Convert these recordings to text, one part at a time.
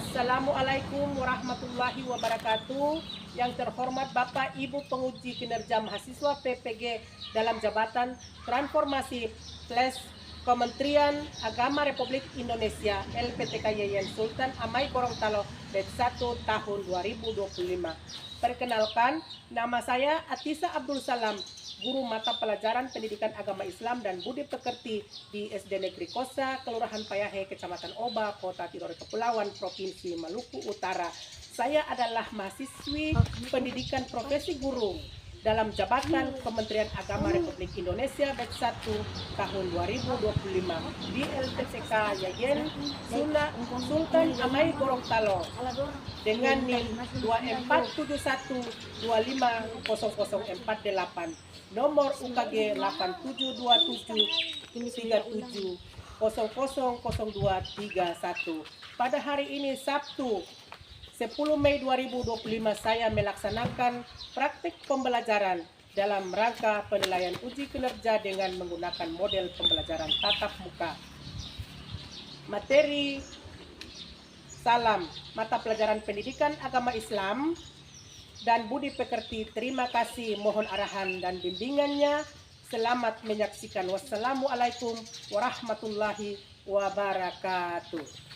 Assalamualaikum warahmatullahi wabarakatuh. Yang terhormat Bapak Ibu penguji kinerja mahasiswa PPG dalam jabatan transformasi Kementerian Agama Republik Indonesia LPTK Yayan Sultan Amai Gorontalo Batch 1 tahun 2025. Perkenalkan, nama saya Atisa Abdul Salam, guru mata pelajaran pendidikan agama Islam dan budi pekerti di SD Negeri Kosa, Kelurahan Payahe, Kecamatan Oba, Kota Tidore Kepulauan, Provinsi Maluku Utara. Saya adalah mahasiswi pendidikan profesi guru dalam jabatan Kementerian Agama Republik Indonesia Batch 1 tahun 2025 di LPTK Yayan Sultan Amai Gorontalo dengan NIM 2471250048, nomor UKG 872737000231. Pada hari ini Sabtu 10 Mei 2025 saya melaksanakan praktik pembelajaran dalam rangka penilaian uji kinerja dengan menggunakan model pembelajaran tatap muka. Materi salam mata pelajaran pendidikan agama Islam dan budi pekerti. Terima kasih, mohon arahan dan bimbingannya. Selamat menyaksikan. Wassalamualaikum warahmatullahi wabarakatuh.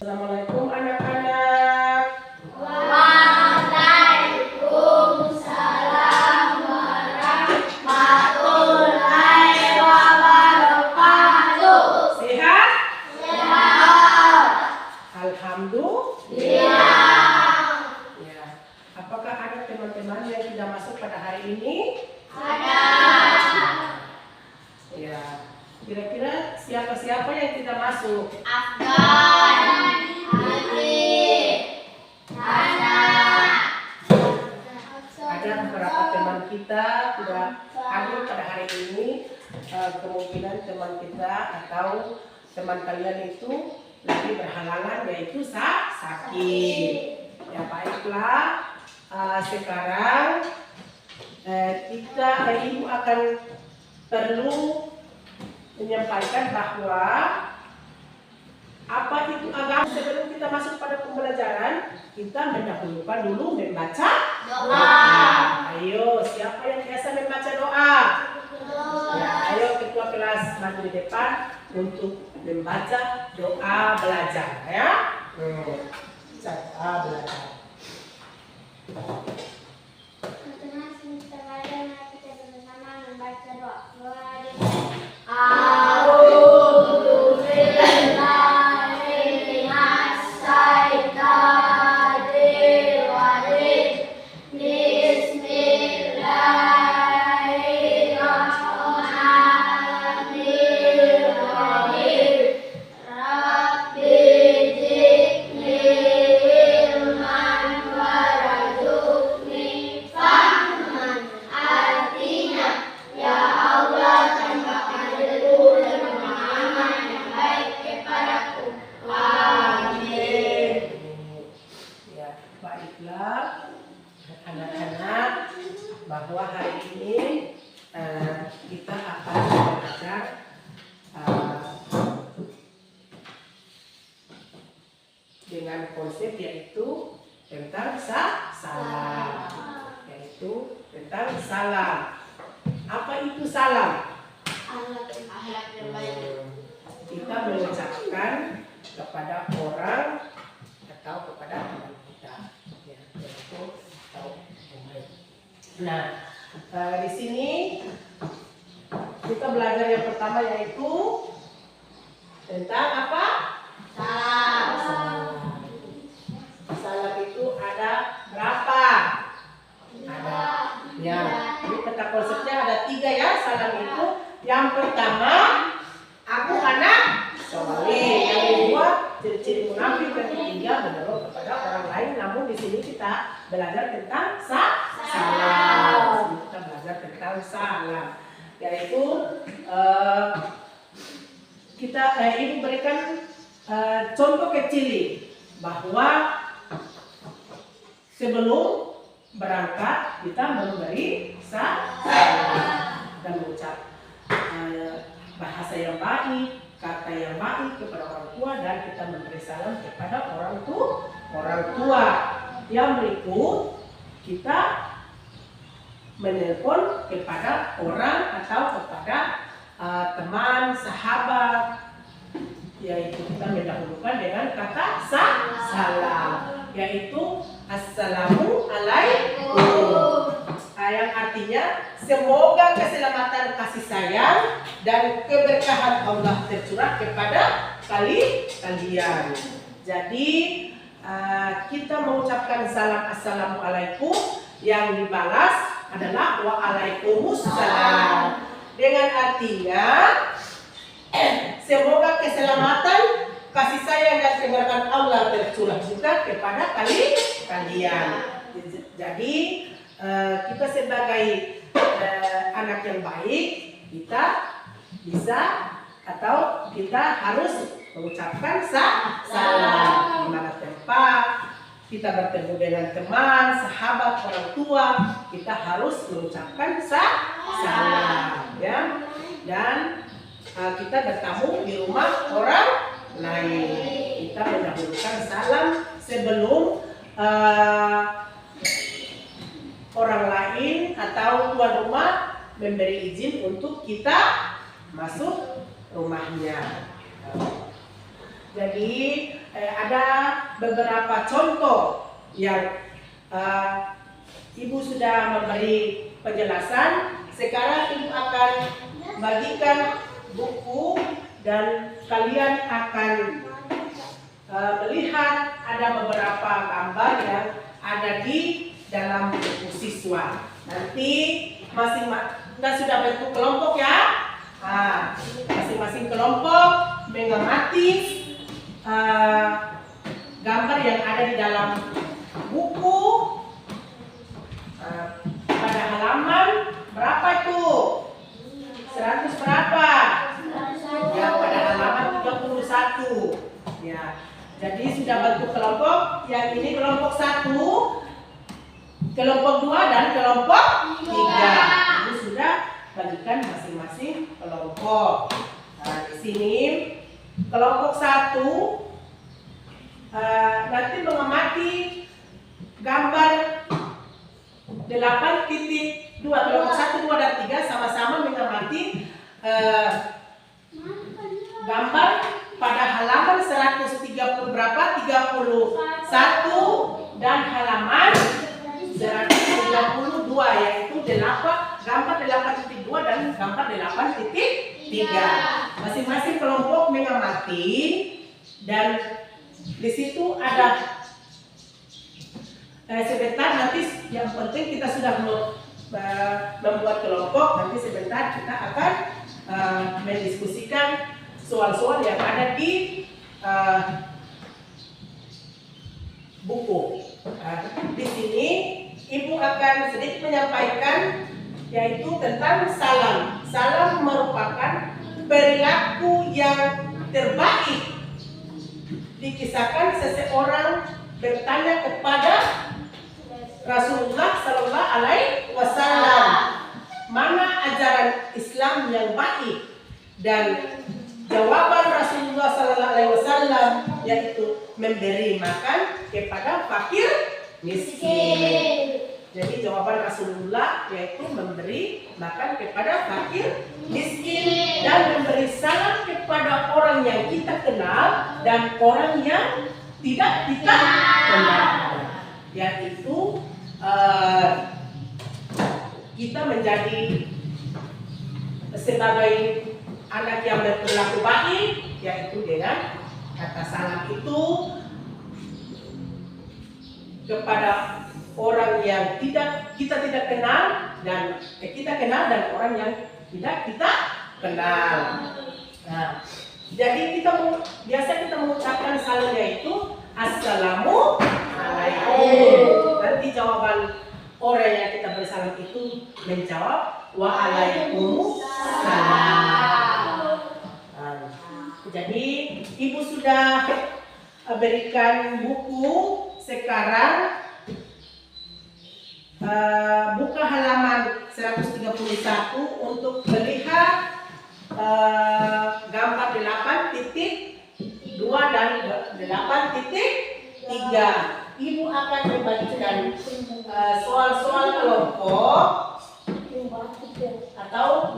Assalamualaikum anak-anak. Waalaikumsalam warahmatullahi wabarakatuh. Sehat? Sehat. Alhamdulillah. Ya. Apakah ada teman-teman yang tidak masuk pada hari ini? Ada. Ya. Kira-kira siapa-siapa yang tidak masuk? Afgan, Ali, Hana. Ada beberapa teman kita tidak hadir pada hari ini. Kemungkinan teman kita atau teman kalian itu lagi berhalangan, yaitu sakit. Ya, baiklah. Sekarang ibu akan perlu menyampaikan bahwa apa itu agama. Sebelum kita masuk pada pembelajaran, kita mendahulukan dulu membaca doa. Ayo, siapa yang biasa membaca doa? Ya, ayo ketua kelas maju di depan untuk membaca doa belajar, ya. Doa belajar. Kita bersama membaca doa. Anak-anak, bahwa hari ini kita akan belajar dengan konsep yaitu tentang salam. Yaitu tentang salam. Apa itu salam? Kita mengucapkan kepada orang atau kepada teman kita. Nah, di sini kita belajar yang pertama yaitu tentang apa? Salam. Salam itu ada berapa? Ada. Ya, ini peta konsepnya ada 3 ya. Salam itu yang pertama, aku anak soleh. Yang kedua, ciri-ciri munafik. Dan ketiga, meneruh kepada orang lain. Namun di sini kita belajar tentang salam. Kita belajar tentang salam, yaitu ibu berikan contoh kecil bahwa sebelum berangkat kita memberi salam dan mengucap bahasa yang baik, kata yang baik kepada orang tua dan kita memberi salam kepada orang tua. Yang berikut kita menelpon kepada orang atau kepada teman, sahabat, yaitu kita mendahulukan dengan kata salam, yaitu Assalamualaikum. Yang artinya semoga keselamatan, kasih sayang dan keberkahan Allah tercurah kepada kalian. Jadi kita mengucapkan salam Assalamualaikum, yang dibalas adalah Waalaikumsalam, dengan artinya semoga keselamatan, kasih sayang dan keberkahan Allah tercurah juga kepada kalian. Jadi kita sebagai anak yang baik, kita bisa atau kita harus mengucapkan salam di mana tempat kita bertemu dengan teman, sahabat, orang tua, kita harus mengucapkan salam, ya. Dan kita bertamu di rumah orang lain, kita mendahulukan salam sebelum orang lain atau tuan rumah memberi izin untuk kita masuk rumahnya. Jadi ada beberapa contoh yang Ibu sudah memberi penjelasan. Sekarang Ibu akan bagikan buku dan kalian akan melihat ada beberapa gambar yang ada di dalam buku siswa. Nanti kita sudah bentuk kelompok ya. Masing-masing kelompok mengamati gambar yang ada di dalam buku. Pada halaman berapa itu? 100 berapa? Ya, pada halaman 31. Ya. Jadi sudah bentuk kelompok. Yang ini kelompok 1, kelompok 2 dan kelompok 3. Ini sudah bagikan masing-masing kelompok. Nah, di sini kelompok 1 nanti mengamati gambar 8.2. Kelompok 1, 2, dan 3 sama-sama mengamati gambar pada halaman 130 berapa? 31 dan halaman 132, yaitu gambar 8.2 dan gambar 8.3. Masing-masing kelompok mengamati, dan di situ ada sebentar, nanti yang penting kita sudah membuat kelompok. Nanti sebentar kita akan mendiskusikan soal-soal yang ada di buku. Di sini Ibu akan sedikit menyampaikan yaitu tentang salam. Salam merupakan perilaku yang terbaik. Dikisahkan seseorang bertanya kepada Rasulullah Sallallahu Alaihi Wasallam, mana ajaran Islam yang baik? Dan jawaban Rasulullah Sallallahu Alaihi Wasallam yaitu memberi makan kepada fakir miskin. Jadi jawaban Rasulullah yaitu memberi makan kepada fakir miskin dan memberi salam kepada orang yang kita kenal dan orang yang tidak kita kenal. Yaitu kita menjadi sebagai anak yang berperilaku baik, yaitu dengan kata salam itu kepada orang yang kita tidak kenal dan kita kenal, dan orang yang tidak kita kenal. Nah, jadi biasa kita mengucapkan salamnya itu Assalamualaikum. Nanti jawaban orang yang kita beri salam itu menjawab Waalaikumsalam. Jadi Ibu sudah berikan buku. Sekarang buka halaman 131 untuk melihat gambar 8.2 dan 8.3. Ibu akan membagikan soal-soal kelompok atau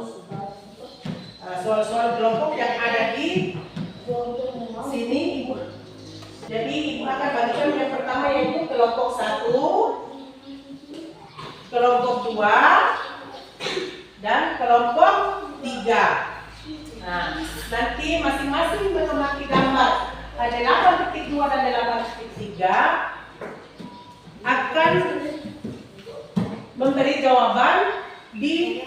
soal-soal kelompok yang ada di sini, Ibu. Jadi Ibu akan bagikan yang pertama yaitu kelompok 1, kelompok 2, dan kelompok 3. Nah, nanti masing-masing mengamati gambar 8.2 dan 8.3 akan memberi jawaban di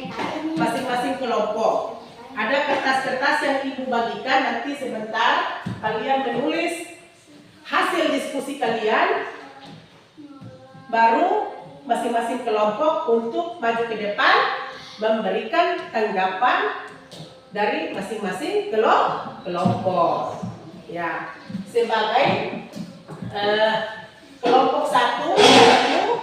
masing-masing kelompok. Ada kertas-kertas yang Ibu bagikan, nanti sebentar kalian menulis hasil diskusi kalian, baru masing-masing kelompok untuk maju ke depan memberikan tanggapan dari masing-masing kelompok. Ya, sebagai kelompok 1 yaitu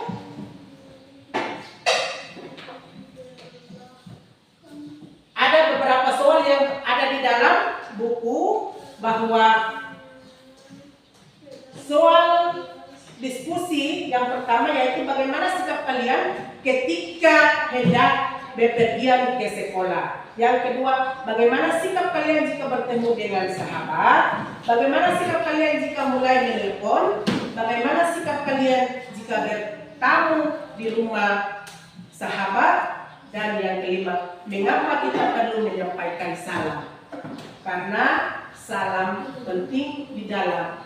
ada beberapa soal yang ada di dalam buku, bahwa soal diskusi yang pertama yaitu bagaimana sikap kalian ketika hendak bepergian ke sekolah. Yang kedua, bagaimana sikap kalian jika bertemu dengan sahabat? Bagaimana sikap kalian jika mulai menelpon? Bagaimana sikap kalian jika bertamu di rumah sahabat? Dan yang kelima, mengapa kita perlu menyampaikan salam? Karena salam penting di dalam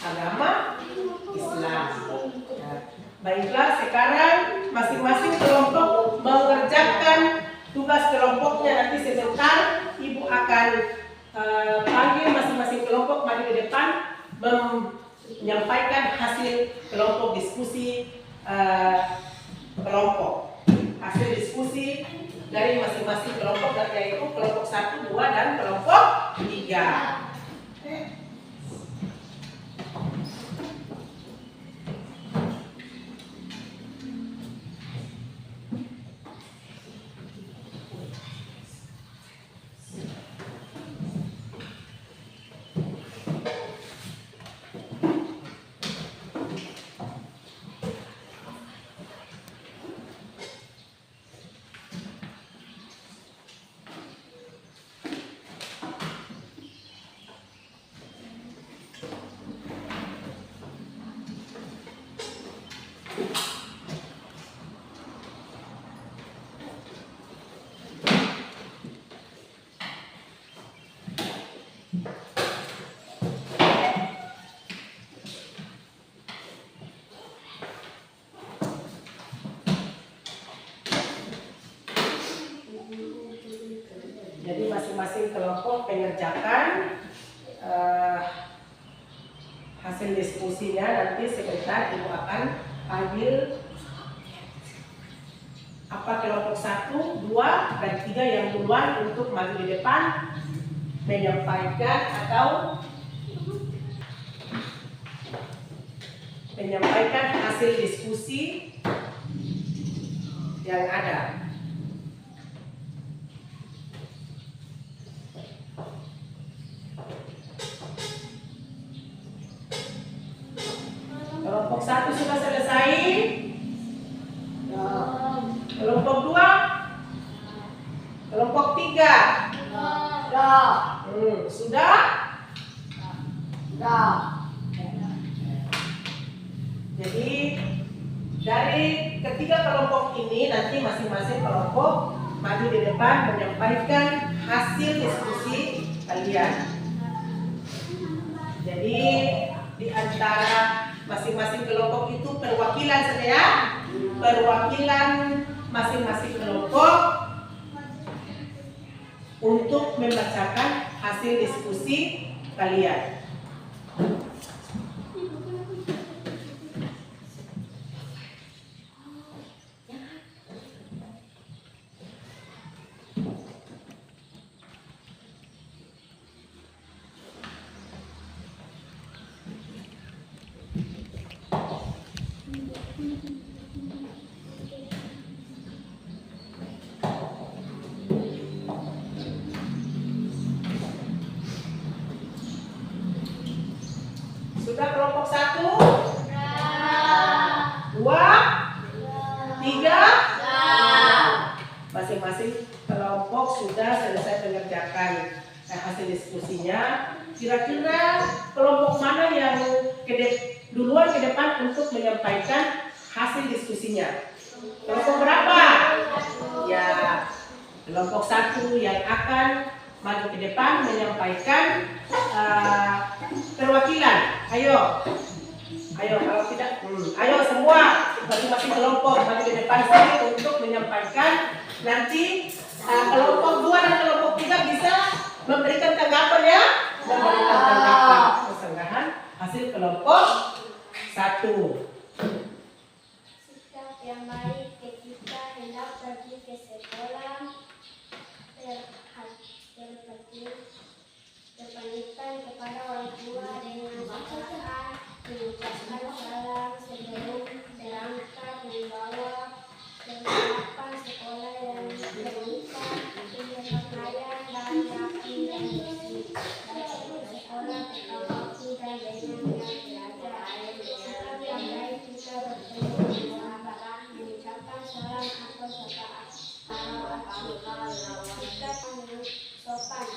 agama Islam. Baiklah, sekarang masing-masing kelompok mengerjakan tugas kelompoknya. Nanti sebentar Ibu akan panggil masing-masing kelompok maju ke depan menyampaikan hasil kelompok diskusi kelompok. Hasil diskusi dari masing-masing kelompok, yaitu kelompok 1, 2, dan kelompok 3. Jadi masing-masing kelompok mengerjakan hasil diskusinya. Nanti sebentar Ibu akan panggil kelompok 1, 2, dan 3 yang duluan untuk maju di depan menyampaikan hasil diskusi yang ada. Kelompok 1 sudah selesai. Kelompok 2, kelompok 3. Sudah? Jadi dari ketiga kelompok ini nanti masing-masing kelompok maju di depan menyampaikan hasil diskusi kalian. Jadi di antara masing-masing kelompok itu perwakilan saja ya. Perwakilan masing-masing kelompok untuk membacakan hasil diskusi kalian. diskusinya. Kira-kira kelompok mana yang duluan ke depan untuk menyampaikan hasil diskusinya? Kelompok berapa? Ya, kelompok 1 yang akan maju ke depan menyampaikan perwakilan. Ayo kalau tidak, ayo semua masing-masing kelompok maju ke depan sini untuk menyampaikan. Nanti kelompok 2 dan kelompok 3 bisa memberikan tanggapan ya, memberikan tanggapan kesenggahan hasil kelompok 1. Sikap yang baik ketika hendak pergi ke sekolah, berpamitan kepada orang tua dengan bacaan, mengucapkan salam sebelum berangkat, membawa perlengkapan sekolah yang terbuka, dengan pakaian dan rapi dan bersih, datang ke sekolah tepat waktu dan dengan belajar. Sikap yang baik juga bertemu dengan sahabat, mengucapkan salam atau sapaan. Sikap yang sopan,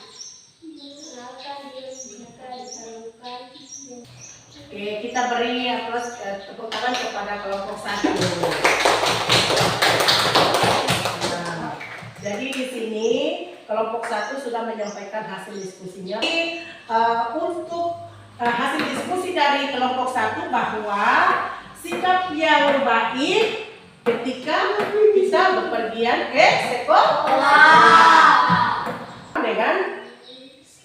mengenalkan diri jika diperlukan. Oke, kita beri tepuk tangan kepada kelompok 1. Nah, jadi di sini kelompok 1 sudah menyampaikan hasil diskusinya. Untuk hasil diskusi dari kelompok 1 bahwa sikap yang baik ketika kita bepergian ke sekolah dengan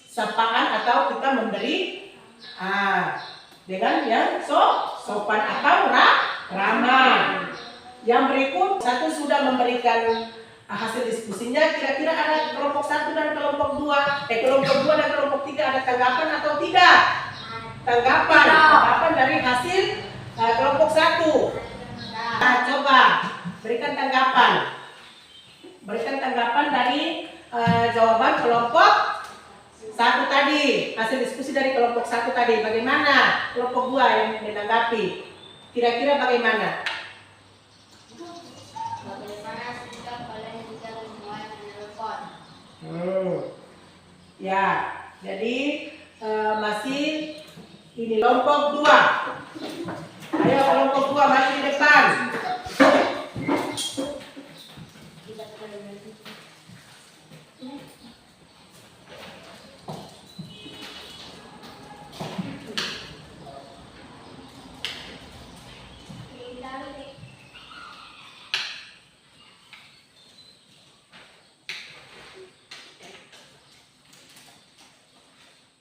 sapaan atau kita memberi dengan yang sopan atau ramah. Yang berikut 1 sudah memberikan hasil diskusinya. Kira-kira ada kelompok 1 dan kelompok 2 dan kelompok 3 ada tanggapan atau tidak? Tanggapan dari hasil kelompok 1. Nah, coba berikan tanggapan. Berikan tanggapan dari jawaban kelompok 1 tadi, hasil diskusi dari kelompok 1 tadi. Bagaimana kelompok 2 yang menanggapi? Kira-kira bagaimana? Bagaimana sikap kalian jika memulai menelpon? Ya, jadi masih ini kelompok 2. Ayo kelompok 2 maju di depan.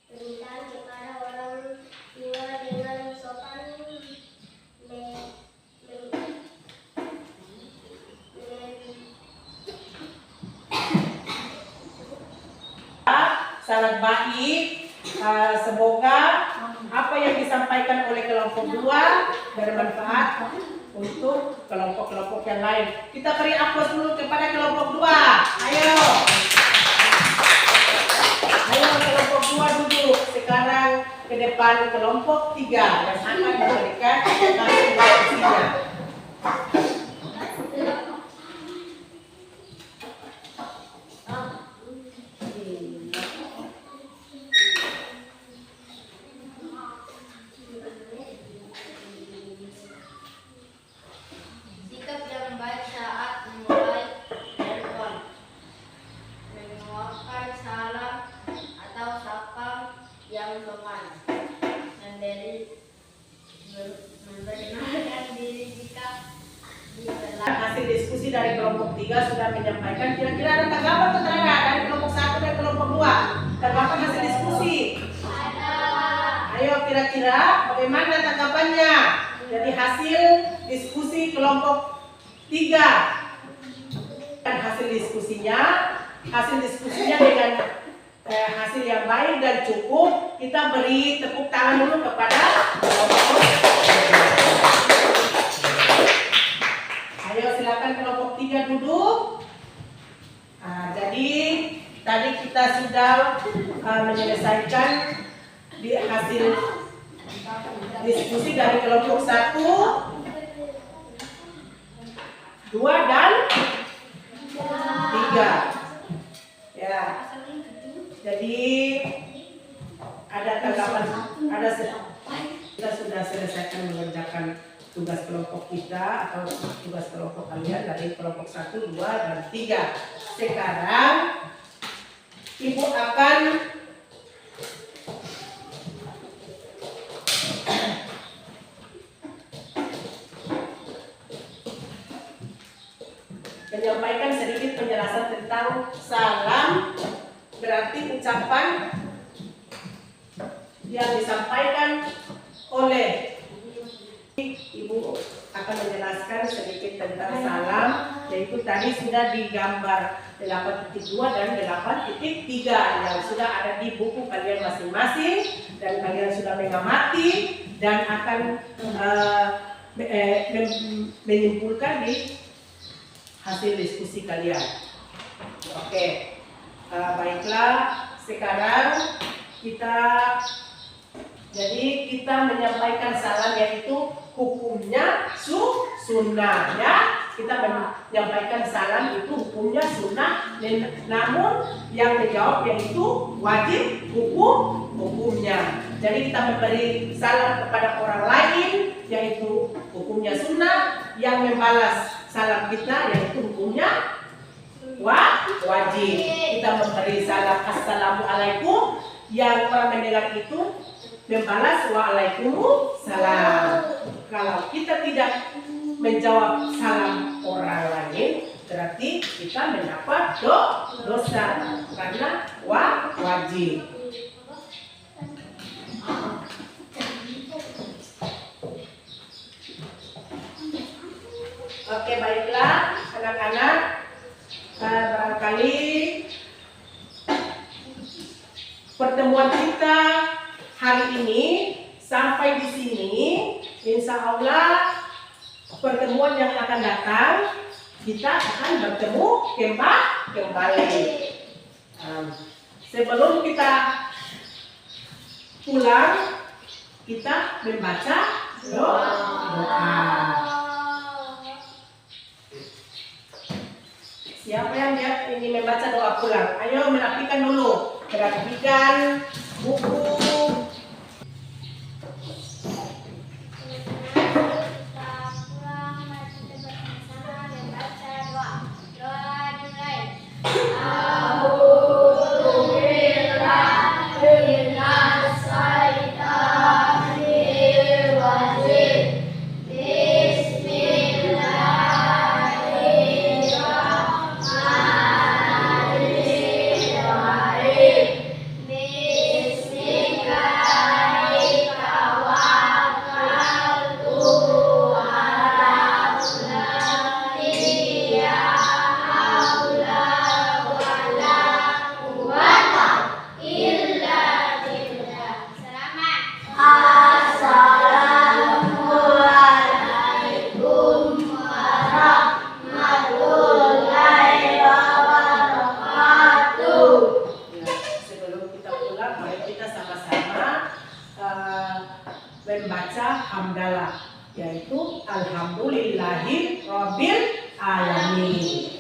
Permintaan kepada orang tua dengan sopan, sangat baik. Semoga apa yang disampaikan oleh kelompok 2 bermanfaat untuk kelompok-kelompok yang lain. Kita beri aplaus dulu kepada kelompok 2. Ayo kelompok 2 duduk. Sekarang ke depan kelompok 3 yang akan memberikan hasil diskusinya. sikap yang baik saat memulai telepon, mengucapkan salam atau sapa yang sopan, memperkenalkan diri jika diperlakukan. Hasil diskusi dari kelompok 3 sudah menyampaikan. Kira-kira ada tanggapan atau tidak dari kelompok 1 dan kelompok 2? Tanggapan hasil diskusi? Ada. Ayo kira-kira bagaimana tanggapannya? Jadi hasil diskusi kelompok 3 dan hasil diskusinya dengan hasil yang baik dan cukup. Kita beri tepuk tangan dulu kepada kelompok 3. Ayo silakan kelompok 3 duduk. Jadi tadi kita sudah menyelesaikan di hasil diskusi dari kelompok 1, 2 dan 3. Ya. Jadi Ada tanggapan? Kita sudah selesaikan mengerjakan tugas kelompok kita atau tugas kelompok kalian dari kelompok 1, 2, dan 3. Sekarang Ibu akan menyampaikan sedikit penjelasan tentang salam. Berarti ucapan yang disampaikan oleh Ibu akan menjelaskan sedikit tentang salam, yaitu tadi sudah digambar 8.2 dan 8.3 yang sudah ada di buku kalian masing-masing, dan kalian sudah mengamati dan akan menyimpulkan di hasil diskusi kalian. Oke, baiklah, sekarang kita menyampaikan salam, yaitu hukumnya sunnah ya. Kita menyampaikan salam itu hukumnya sunnah, namun yang menjawab yaitu wajib hukumnya. Jadi kita memberi salam kepada orang lain yaitu hukumnya sunnah, yang membalas salam kita yaitu hukumnya wajib. Kita memberi salam assalamualaikum, yang orang mendengar itu membalas waalaikumsalam. Kalau kita tidak menjawab salam orang lain, berarti kita mendapat dosa karena wajib. Oke, baiklah anak-anak, barangkali pertemuan kita hari ini sampai di sini. Insya Allah pertemuan yang akan datang kita akan bertemu kembali. Sebelum kita pulang, kita membaca doa. Siapa yang ingin membaca doa pulang? Ayo merapikan dulu. Merapikan buku. Membaca hamdalah, yaitu alhamdulillahirabbil alamin.